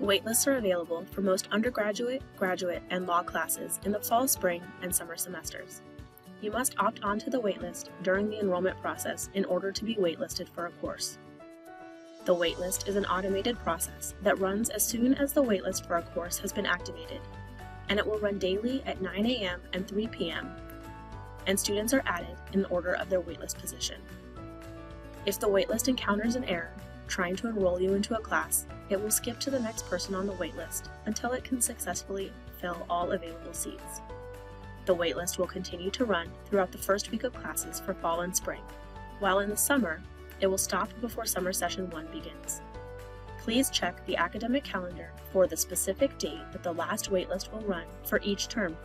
Waitlists are available for most undergraduate, graduate, and law classes in the fall, spring, and summer semesters. You must opt onto the waitlist during the enrollment process in order to be waitlisted for a course. The waitlist is an automated process that runs as soon as the waitlist for a course has been activated, and it will run daily at 9 a.m. and 3 p.m., and students are added in the order of their waitlist position. If the waitlist encounters an error trying to enroll you into a class, it will skip to the next person on the waitlist until it can successfully fill all available seats. The waitlist will continue to run throughout the first week of classes for fall and spring, while in the summer, it will stop before summer session 1 begins. Please check the academic calendar for the specific date that the last waitlist will run for each term.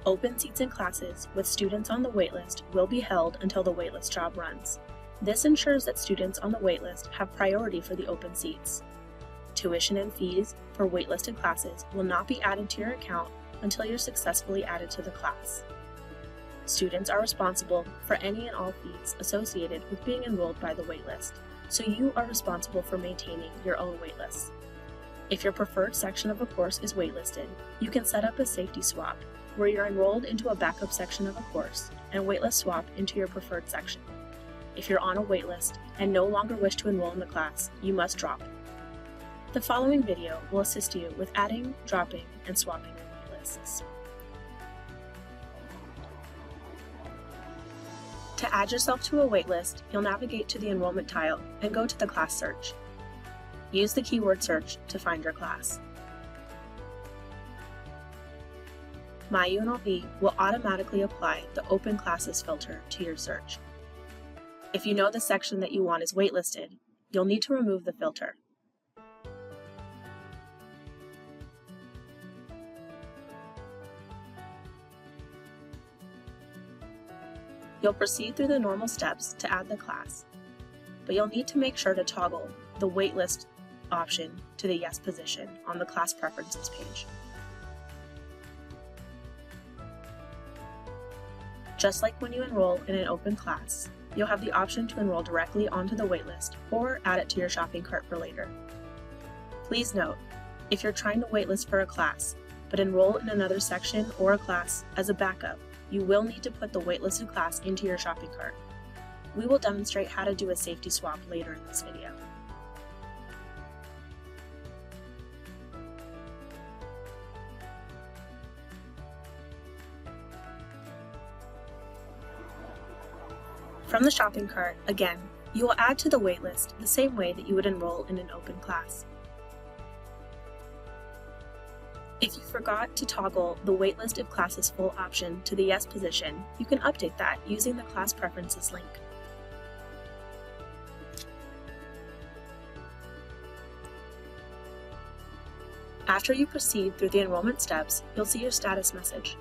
Open seats in classes with students on the waitlist will be held until the waitlist job runs. This ensures that students on the waitlist have priority for the open seats. Tuition and fees for waitlisted classes will not be added to your account until you're successfully added to the class. Students are responsible for any and all fees associated with being enrolled by the waitlist, so you are responsible for maintaining your own waitlists. If your preferred section of a course is waitlisted, you can set up a safety swap, where you're enrolled into a backup section of a course and waitlist swap into your preferred section. If you're on a waitlist and no longer wish to enroll in the class, you must drop. The following video will assist you with adding, dropping, and swapping your waitlists. To add yourself to a waitlist, you'll navigate to the enrollment tile and go to the class search. Use the keyword search to find your class. MyUNLV will automatically apply the Open Classes filter to your search. If you know the section that you want is waitlisted, you'll need to remove the filter. You'll proceed through the normal steps to add the class, but you'll need to make sure to toggle the waitlist option to the Yes position on the Class Preferences page. Just like when you enroll in an open class, you'll have the option to enroll directly onto the waitlist or add it to your shopping cart for later. Please note, if you're trying to waitlist for a class, but enroll in another section or a class as a backup, you will need to put the waitlisted class into your shopping cart. We will demonstrate how to do a safety swap later in this video. From the shopping cart, again, you will add to the waitlist the same way that you would enroll in an open class. If you forgot to toggle the Waitlist if class is full option to the Yes position, you can update that using the Class Preferences link. After you proceed through the enrollment steps, you'll see your status message.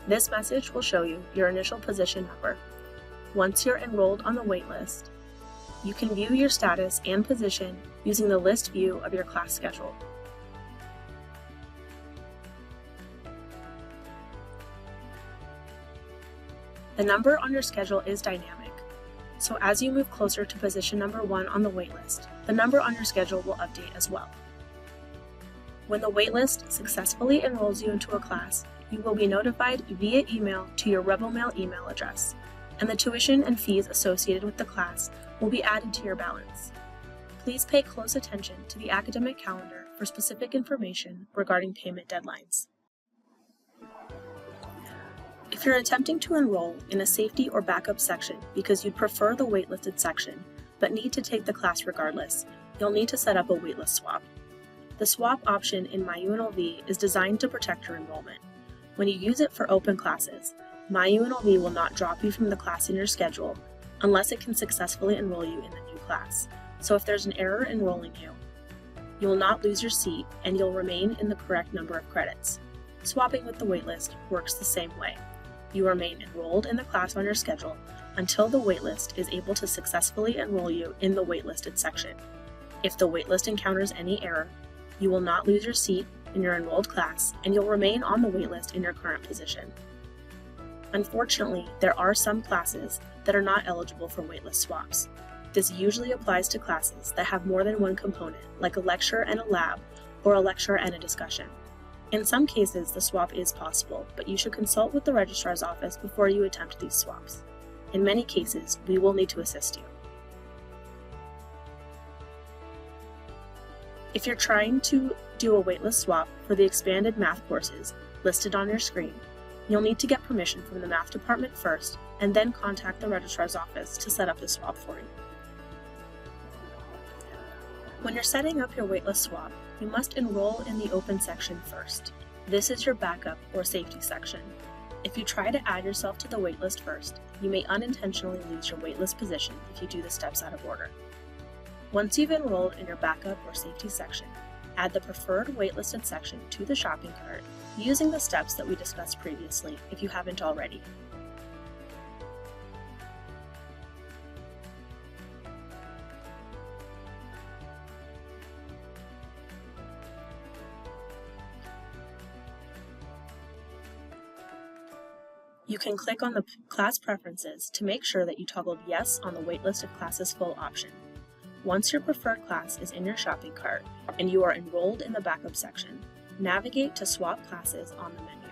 This message will show you your initial position number. Once you're enrolled on the waitlist, you can view your status and position using the list view of your class schedule. The number on your schedule is dynamic, so as you move closer to position number 1 on the waitlist, the number on your schedule will update as well. When the waitlist successfully enrolls you into a class, you will be notified via email to your RebelMail email address, and the tuition and fees associated with the class will be added to your balance. Please pay close attention to the academic calendar for specific information regarding payment deadlines. If you're attempting to enroll in a safety or backup section because you'd prefer the waitlisted section, but need to take the class regardless, you'll need to set up a waitlist swap. The swap option in MyUNLV is designed to protect your enrollment. When you use it for open classes, MyUNLV will not drop you from the class in your schedule unless it can successfully enroll you in the new class. So if there's an error enrolling you, you will not lose your seat and you'll remain in the correct number of credits. Swapping with the waitlist works the same way. You remain enrolled in the class on your schedule until the waitlist is able to successfully enroll you in the waitlisted section. If the waitlist encounters any error, you will not lose your seat in your enrolled class and you'll remain on the waitlist in your current position. Unfortunately, there are some classes that are not eligible for waitlist swaps. This usually applies to classes that have more than one component, like a lecture and a lab, or a lecture and a discussion. In some cases, the swap is possible, but you should consult with the registrar's office before you attempt these swaps. In many cases, we will need to assist you. If you're trying to do a waitlist swap for the expanded math courses listed on your screen, you'll need to get permission from the math department first, and then contact the registrar's office to set up the swap for you. When you're setting up your waitlist swap, you must enroll in the open section first. This is your backup or safety section. If you try to add yourself to the waitlist first, you may unintentionally lose your waitlist position if you do the steps out of order. Once you've enrolled in your backup or safety section, add the preferred waitlisted section to the shopping cart using the steps that we discussed previously if you haven't already. You can click on the class preferences to make sure that you toggled yes on the waitlisted classes full option. Once your preferred class is in your shopping cart and you are enrolled in the backup section, navigate to swap classes on the menu.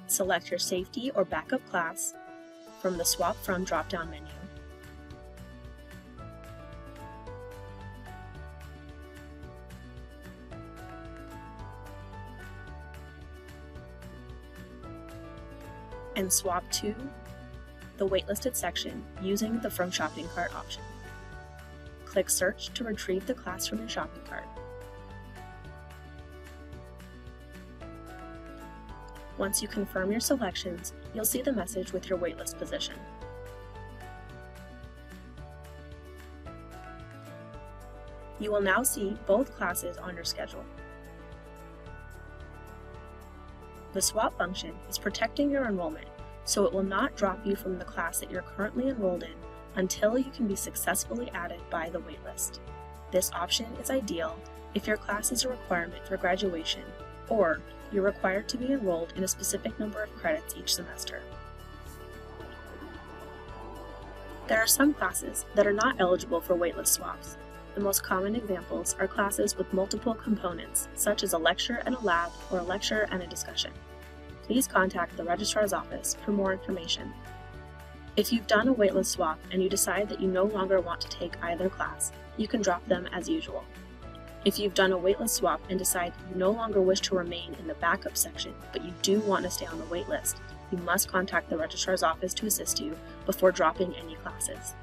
Select your safety or backup class from the Swap From drop-down menu. And swap to the waitlisted section using the From Shopping Cart option. Click Search to retrieve the class from your shopping cart. Once you confirm your selections, you'll see the message with your waitlist position. You will now see both classes on your schedule. The swap function is protecting your enrollment, so it will not drop you from the class that you're currently enrolled in until you can be successfully added by the waitlist. This option is ideal if your class is a requirement for graduation or you're required to be enrolled in a specific number of credits each semester. There are some classes that are not eligible for waitlist swaps. The most common examples are classes with multiple components, such as a lecture and a lab or a lecture and a discussion. Please contact the registrar's office for more information. If you've done a waitlist swap and you decide that you no longer want to take either class, you can drop them as usual. If you've done a waitlist swap and decide you no longer wish to remain in the backup section, but you do want to stay on the waitlist, you must contact the registrar's office to assist you before dropping any classes.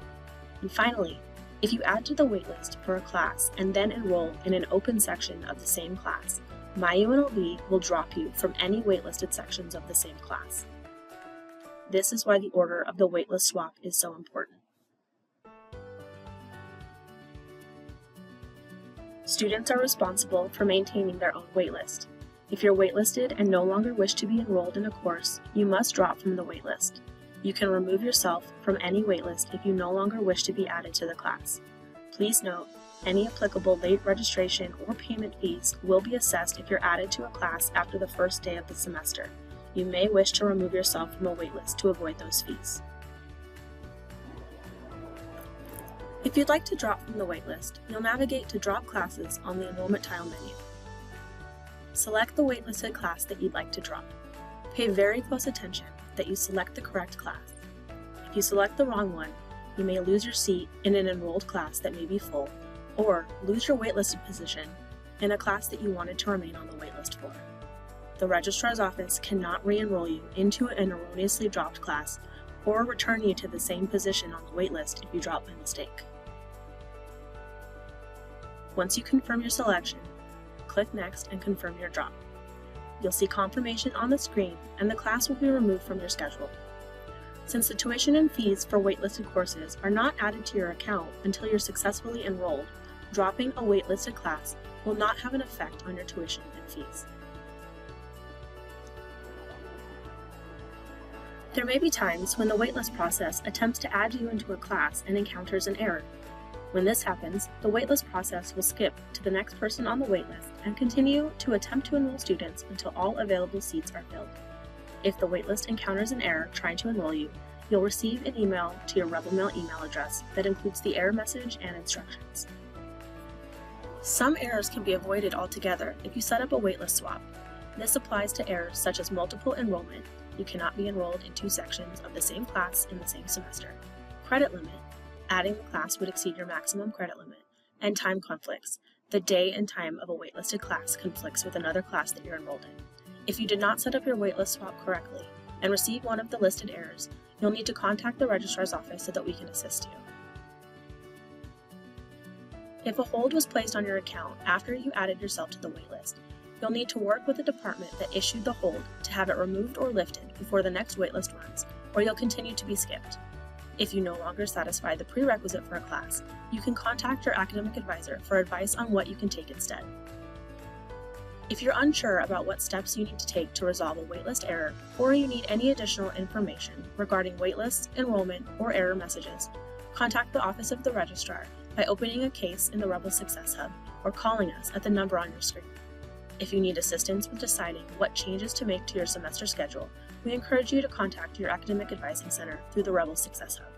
And finally, if you add to the waitlist for a class and then enroll in an open section of the same class, MyUNLV will drop you from any waitlisted sections of the same class. This is why the order of the waitlist swap is so important. Students are responsible for maintaining their own waitlist. If you're waitlisted and no longer wish to be enrolled in a course, you must drop from the waitlist. You can remove yourself from any waitlist if you no longer wish to be added to the class. Please note, any applicable late registration or payment fees will be assessed if you're added to a class after the first day of the semester. You may wish to remove yourself from a waitlist to avoid those fees. If you'd like to drop from the waitlist, you'll navigate to Drop Classes on the Enrollment tile menu. Select the waitlisted class that you'd like to drop. Pay very close attention that you select the correct class. If you select the wrong one, you may lose your seat in an enrolled class that may be full, or lose your waitlisted position in a class that you wanted to remain on the waitlist for. The registrar's office cannot re-enroll you into an erroneously dropped class or return you to the same position on the waitlist if you drop by mistake. Once you confirm your selection, click Next and confirm your drop. You'll see confirmation on the screen and the class will be removed from your schedule. Since the tuition and fees for waitlisted courses are not added to your account until you're successfully enrolled, dropping a waitlisted class will not have an effect on your tuition and fees. There may be times when the waitlist process attempts to add you into a class and encounters an error. When this happens, the waitlist process will skip to the next person on the waitlist and continue to attempt to enroll students until all available seats are filled. If the waitlist encounters an error trying to enroll you, you'll receive an email to your RebelMail email address that includes the error message and instructions. Some errors can be avoided altogether if you set up a waitlist swap. This applies to errors such as multiple enrollment, you cannot be enrolled in 2 sections of the same class in the same semester, credit limit, adding the class would exceed your maximum credit limit, and time conflicts, the day and time of a waitlisted class conflicts with another class that you're enrolled in. If you did not set up your waitlist swap correctly and receive one of the listed errors, you'll need to contact the registrar's office so that we can assist you. If a hold was placed on your account after you added yourself to the waitlist, you'll need to work with the department that issued the hold to have it removed or lifted before the next waitlist runs, or you'll continue to be skipped. If you no longer satisfy the prerequisite for a class, you can contact your academic advisor for advice on what you can take instead. If you're unsure about what steps you need to take to resolve a waitlist error, or you need any additional information regarding waitlists, enrollment, or error messages, contact the Office of the Registrar by opening a case in the Rebel Success Hub or calling us at the number on your screen. If you need assistance with deciding what changes to make to your semester schedule, we encourage you to contact your Academic Advising Center through the Rebel Success Hub.